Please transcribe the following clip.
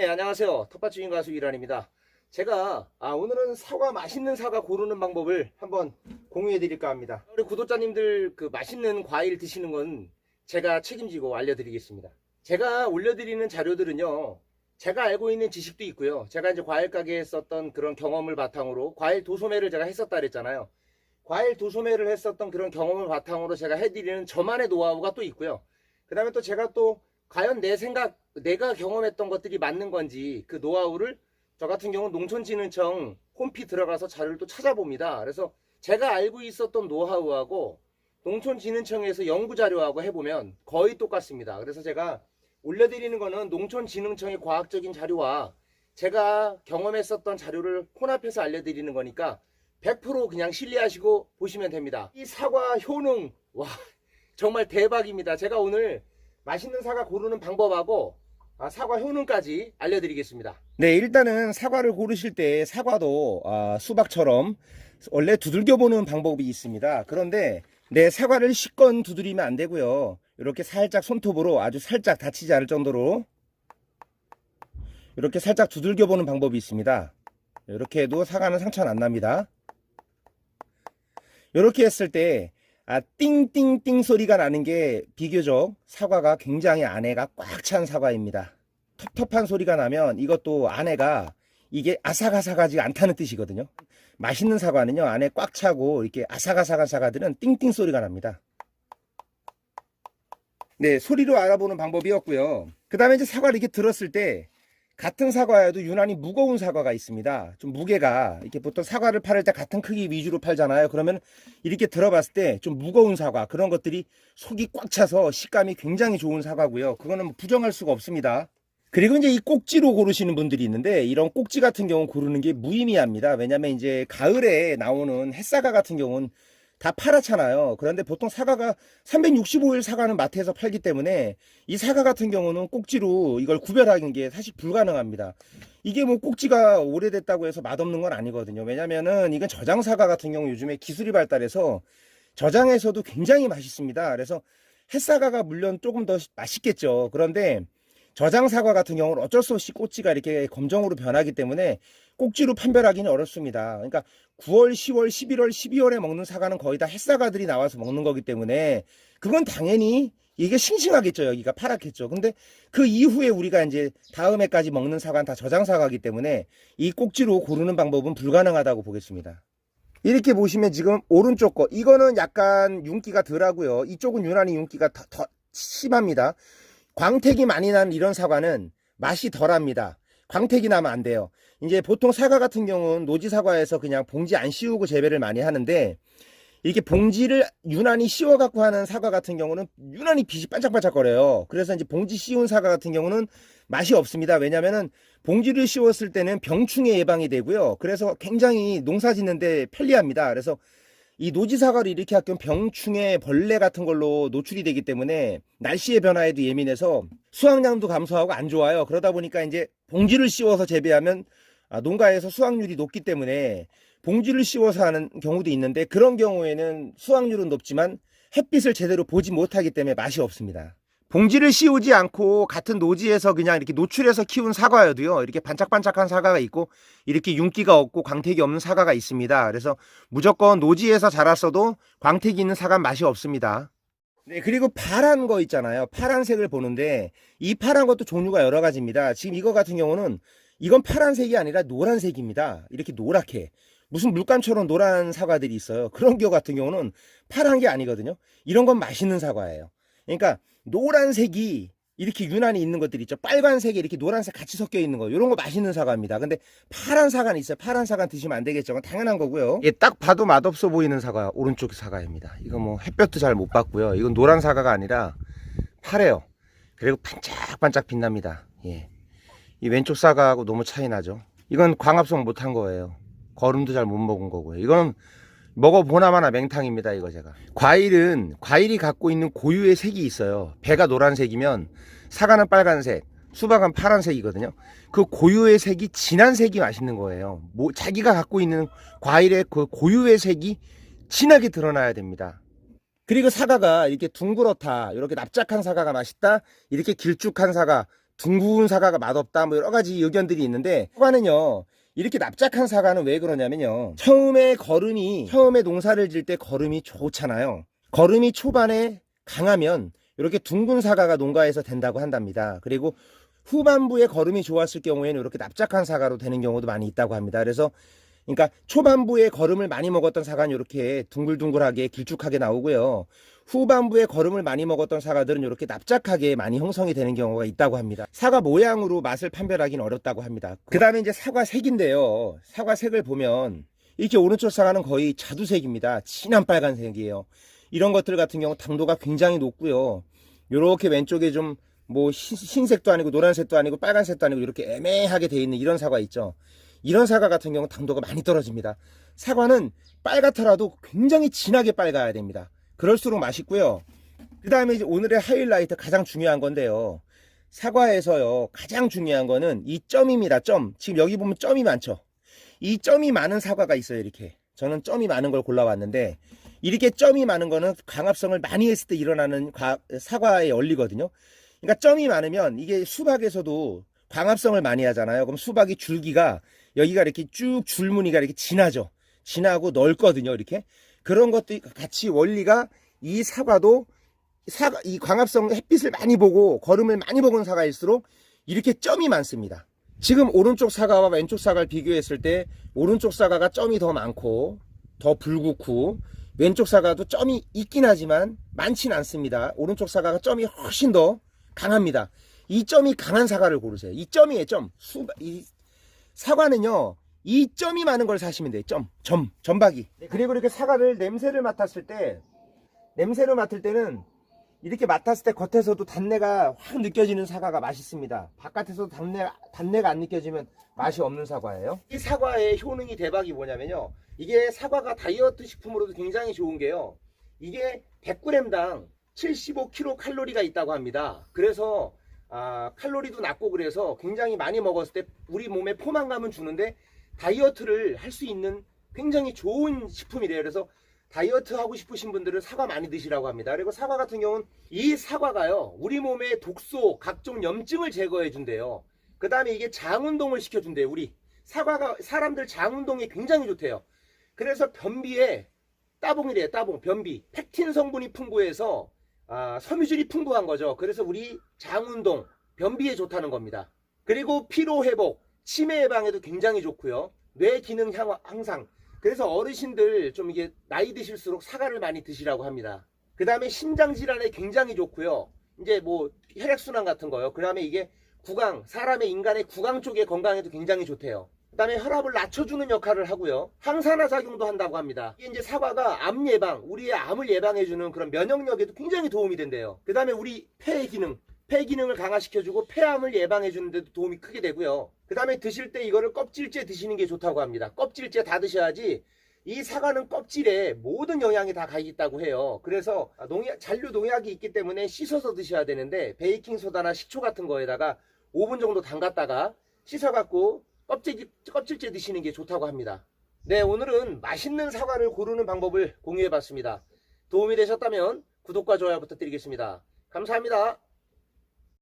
네, 안녕하세요. 텃밭주인 가수 이란입니다. 제가 오늘은 맛있는 사과 고르는 방법을 한번 공유해 드릴까 합니다. 우리 구독자님들 그 맛있는 과일 드시는 건 제가 책임지고 알려드리겠습니다. 제가 올려드리는 자료들은요, 제가 알고 있는 지식도 있고요. 제가 이제 과일 가게에 썼던 그런 경험을 바탕으로 과일 도소매를 제가 했었다 그랬잖아요. 과일 도소매를 했었던 그런 경험을 바탕으로 제가 해드리는 저만의 노하우가 또 있고요. 그 다음에 또 제가 또 과연 내가 경험했던 것들이 맞는 건지 그 노하우를 저 같은 경우는 농촌진흥청 홈피 들어가서 자료를 또 찾아봅니다. 그래서 제가 알고 있었던 노하우하고 농촌진흥청에서 연구자료하고 해보면 거의 똑같습니다. 그래서 제가 올려드리는 거는 농촌진흥청의 과학적인 자료와 제가 경험했었던 자료를 혼합해서 알려드리는 거니까 100% 그냥 신뢰하시고 보시면 됩니다. 이 사과 효능, 와, 정말 대박입니다. 제가 오늘 맛있는 사과 고르는 방법하고 사과 효능까지 알려드리겠습니다. 네, 일단은 사과를 고르실 때 사과도 수박처럼 원래 두들겨 보는 방법이 있습니다. 그런데 사과를 실컷 두드리면 안 되고요. 이렇게 살짝 손톱으로 아주 살짝 다치지 않을 정도로 이렇게 살짝 두들겨 보는 방법이 있습니다. 이렇게 해도 사과는 상처는 안 납니다. 이렇게 했을 때 띵띵띵 소리가 나는 게 비교적 사과가 굉장히 안에가 꽉 찬 사과입니다. 텁텁한 소리가 나면 이것도 안에가 이게 아삭아삭하지 않다는 뜻이거든요. 맛있는 사과는요, 안에 꽉 차고 이렇게 아삭아삭한 사과들은 띵띵 소리가 납니다. 네, 소리로 알아보는 방법이었고요. 그 다음에 이제 사과를 이렇게 들었을 때 같은 사과에도 유난히 무거운 사과가 있습니다. 좀 무게가 이렇게 보통 사과를 팔을 때 같은 크기 위주로 팔잖아요. 그러면 이렇게 들어봤을 때 좀 무거운 사과, 그런 것들이 속이 꽉 차서 식감이 굉장히 좋은 사과고요. 그거는 뭐 부정할 수가 없습니다. 그리고 이제 이 꼭지로 고르시는 분들이 있는데, 이런 꼭지 같은 경우 고르는 게 무의미합니다. 왜냐면 이제 가을에 나오는 햇사과 같은 경우는 다 파랗잖아요. 그런데 보통 사과가 365일 사과는 마트에서 팔기 때문에 이 사과 같은 경우는 꼭지로 이걸 구별하는 게 사실 불가능합니다. 이게 뭐 꼭지가 오래됐다고 해서 맛없는 건 아니거든요. 왜냐면은 이건 저장 사과 같은 경우 요즘에 기술이 발달해서 저장해서도 굉장히 맛있습니다. 그래서 햇사과가 물론 조금 더 맛있겠죠. 그런데 저장 사과 같은 경우는 어쩔 수 없이 꼭지가 이렇게 검정으로 변하기 때문에 꼭지로 판별하기는 어렵습니다. 그러니까 9월, 10월, 11월, 12월에 먹는 사과는 거의 다 햇사과들이 나와서 먹는 거기 때문에 그건 당연히 이게 싱싱하겠죠. 여기가 파랗겠죠. 근데 그 이후에 우리가 이제 다음 해까지 먹는 사과는 다 저장 사과이기 때문에 이 꼭지로 고르는 방법은 불가능하다고 보겠습니다. 이렇게 보시면 지금 오른쪽 거, 이거는 약간 윤기가 덜하고요. 이쪽은 유난히 윤기가 더 심합니다. 광택이 많이 나는 이런 사과는 맛이 덜합니다. 광택이 나면 안 돼요. 이제 보통 사과 같은 경우는 노지 사과에서 그냥 봉지 안 씌우고 재배를 많이 하는데, 이렇게 봉지를 유난히 씌워 갖고 하는 사과 같은 경우는 유난히 빛이 반짝반짝거려요. 그래서 이제 봉지 씌운 사과 같은 경우는 맛이 없습니다. 왜냐면은 봉지를 씌웠을 때는 병충해 예방이 되고요. 그래서 굉장히 농사 짓는데 편리합니다. 그래서 이 노지 사과를 이렇게 하면 병충해, 벌레 같은 걸로 노출이 되기 때문에 날씨의 변화에도 예민해서 수확량도 감소하고 안 좋아요. 그러다 보니까 이제 봉지를 씌워서 재배하면 농가에서 수확률이 높기 때문에 봉지를 씌워서 하는 경우도 있는데, 그런 경우에는 수확률은 높지만 햇빛을 제대로 보지 못하기 때문에 맛이 없습니다. 봉지를 씌우지 않고 같은 노지에서 그냥 이렇게 노출해서 키운 사과여도요, 이렇게 반짝반짝한 사과가 있고 이렇게 윤기가 없고 광택이 없는 사과가 있습니다. 그래서 무조건 노지에서 자랐어도 광택이 있는 사과는 맛이 없습니다. 네, 그리고 파란 거 있잖아요. 파란색을 보는데 이 파란 것도 종류가 여러 가지입니다. 지금 이거 같은 경우는 이건 파란색이 아니라 노란색입니다. 이렇게 노랗게 무슨 물감처럼 노란 사과들이 있어요. 그런 거 같은 경우는 파란 게 아니거든요. 이런 건 맛있는 사과예요. 그러니까 노란색이 이렇게 유난히 있는 것들이 있죠. 빨간색에 이렇게 노란색 같이 섞여 있는 거, 이런 거 맛있는 사과입니다. 근데 파란 사과는 있어요. 파란 사과 드시면 안 되겠죠. 그건 당연한 거고요. 예, 딱 봐도 맛없어 보이는 사과, 오른쪽 사과입니다. 이거 뭐 햇볕도 잘 못 받고요. 이건 노란 사과가 아니라 파래요. 그리고 반짝반짝 빛납니다. 예, 이 왼쪽 사과하고 너무 차이 나죠. 이건 광합성 못한 거예요. 거름도 잘 못 먹은 거고요. 이건 먹어보나마나 맹탕입니다. 이거 제가. 과일이 갖고 있는 고유의 색이 있어요. 배가 노란색이면 사과는 빨간색, 수박은 파란색이거든요. 그 고유의 색이 진한 색이 맛있는 거예요. 자기가 갖고 있는 과일의 그 고유의 색이 진하게 드러나야 됩니다. 그리고 사과가 이렇게 둥그렇다, 이렇게 납작한 사과가 맛있다, 이렇게 길쭉한 사과, 둥근 사과가 맛없다 뭐 여러 가지 의견들이 있는데, 사과는요 이렇게 납작한 사과는 왜 그러냐면요, 처음에 농사를 질 때 거름이 좋잖아요. 거름이 초반에 강하면 이렇게 둥근 사과가 농가에서 된다고 한답니다. 그리고 후반부에 거름이 좋았을 경우에는 이렇게 납작한 사과로 되는 경우도 많이 있다고 합니다. 그래서 그러니까 초반부에 거름을 많이 먹었던 사과는 이렇게 둥글둥글하게 길쭉하게 나오고요, 후반부에 거름을 많이 먹었던 사과들은 이렇게 납작하게 많이 형성이 되는 경우가 있다고 합니다. 사과 모양으로 맛을 판별하기는 어렵다고 합니다. 그 다음에 이제 사과 색인데요, 사과 색을 보면 이렇게 오른쪽 사과는 거의 자두색입니다. 진한 빨간색이에요. 이런 것들 같은 경우 당도가 굉장히 높고요, 이렇게 왼쪽에 좀 뭐 흰색도 아니고 노란색도 아니고 빨간색도 아니고 이렇게 애매하게 돼 있는 이런 사과 있죠. 이런 사과 같은 경우 당도가 많이 떨어집니다. 사과는 빨갛더라도 굉장히 진하게 빨가야 됩니다. 그럴수록 맛있고요. 그 다음에 이제 오늘의 하이라이트, 가장 중요한 건데요, 사과에서요 가장 중요한 거는 이 점입니다. 점. 지금 여기 보면 점이 많죠. 이 점이 많은 사과가 있어요. 이렇게 저는 점이 많은 걸 골라왔는데, 이렇게 점이 많은 거는 광합성을 많이 했을 때 일어나는 사과의 원리거든요. 그러니까 점이 많으면 이게 수박에서도 광합성을 많이 하잖아요. 그럼 수박이 줄기가 여기가 이렇게 쭉 줄무늬가 이렇게 진하죠. 진하고 넓거든요. 이렇게 그런 것도 같이 원리가, 이 사과도 이 광합성 햇빛을 많이 보고 거름을 많이 먹은 사과일수록 이렇게 점이 많습니다. 지금 오른쪽 사과와 왼쪽 사과를 비교했을 때 오른쪽 사과가 점이 더 많고 더 붉고, 왼쪽 사과도 점이 있긴 하지만 많지는 않습니다. 오른쪽 사과가 점이 훨씬 더 강합니다. 이 점이 강한 사과를 고르세요. 이 점이에요. 이 사과는요 이 점이 많은 걸 사시면 돼요. 점박이. 그리고 이렇게 사과를 냄새를 맡을 때는 이렇게 맡았을 때 겉에서도 단내가 확 느껴지는 사과가 맛있습니다. 바깥에서도 단내가 안 느껴지면 맛이 없는 사과예요. 이 사과의 효능이 대박이 뭐냐면요, 이게 사과가 다이어트 식품으로도 굉장히 좋은 게요, 이게 100g당 75kcal 있다고 합니다. 그래서 칼로리도 낮고, 그래서 굉장히 많이 먹었을 때 우리 몸에 포만감은 주는데 다이어트를 할 수 있는 굉장히 좋은 식품이래요. 그래서 다이어트 하고 싶으신 분들은 사과 많이 드시라고 합니다. 그리고 사과 같은 경우는 이 사과가요 우리 몸의 독소, 각종 염증을 제거해 준대요. 그 다음에 이게 장운동을 시켜준대요. 우리 사과가 사람들 장운동에 굉장히 좋대요. 그래서 변비에 따봉이래요. 따봉, 변비, 펙틴 성분이 풍부해서 섬유질이 풍부한 거죠. 그래서 우리 장운동, 변비에 좋다는 겁니다. 그리고 피로회복, 치매 예방에도 굉장히 좋고요, 뇌 기능 향상. 그래서 어르신들 좀 이게 나이 드실수록 사과를 많이 드시라고 합니다. 그 다음에 심장 질환에 굉장히 좋고요, 이제 뭐 혈액순환 같은 거요. 그 다음에 이게 구강, 사람의 인간의 구강 쪽의 건강에도 굉장히 좋대요. 그 다음에 혈압을 낮춰주는 역할을 하고요, 항산화 작용도 한다고 합니다. 이게 이제 사과가 암 예방, 우리의 암을 예방해주는 그런 면역력에도 굉장히 도움이 된대요. 그 다음에 우리 폐 기능을 강화시켜주고 폐암을 예방해주는 데도 도움이 크게 되고요. 그 다음에 드실 때 이거를 껍질째 드시는 게 좋다고 합니다. 껍질째 다 드셔야지, 이 사과는 껍질에 모든 영양이 다 가 있다고 해요. 그래서 잔류 농약이 있기 때문에 씻어서 드셔야 되는데, 베이킹소다나 식초 같은 거에다가 5분 정도 담갔다가 씻어갖고 껍질째 드시는 게 좋다고 합니다. 네, 오늘은 맛있는 사과를 고르는 방법을 공유해 봤습니다. 도움이 되셨다면 구독과 좋아요 부탁드리겠습니다. 감사합니다.